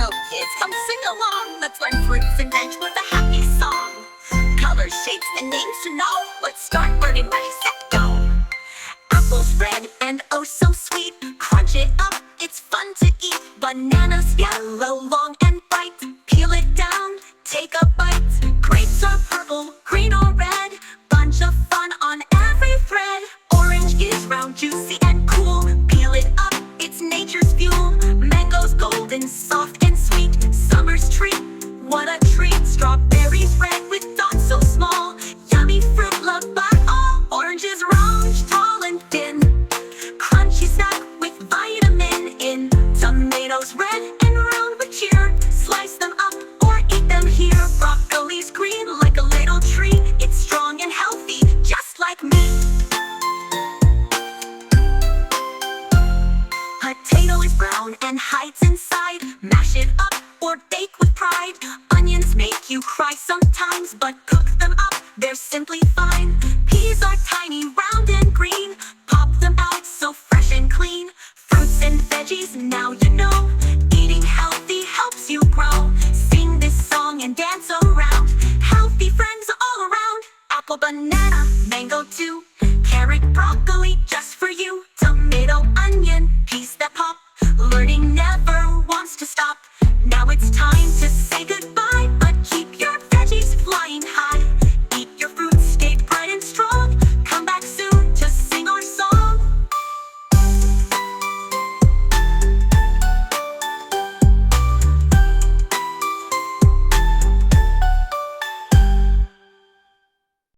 Oh kids, come sing along. Let's learn fruits and veg with a happy song. Colors, shapes, and names to know. Let's start learning. Ready, set, go. Apples red and oh so sweet. Crunch it up, it's fun to eat. Bananas yellow, long and bright. Peel it down, take a bite. Grapes are purple, green or red. Bunch of fun on every thread. Orange is round, juicy and cool. Peel it up, it's nature's fuel. Mangoes golden, soft and sweet. Summer's treat, what a treat. Strawberries red with dots so small. Yummy fruit loved by all. Oranges round, tall and thin. Crunchy snack with vitamin in. Tomatoes red and round with cheer. Slice them up or eat them here. Broccoli's green like a little tree. It's strong and healthy, just like me. Potato is brown and hides inside. Mash it up or bake with pride. Onions make you cry sometimes, but cook them up, they're simply fine. Peas are tiny, round and green. Pop them out so fresh and clean. Fruits and veggies, now you know. Eating healthy helps you grow. Sing this song and dance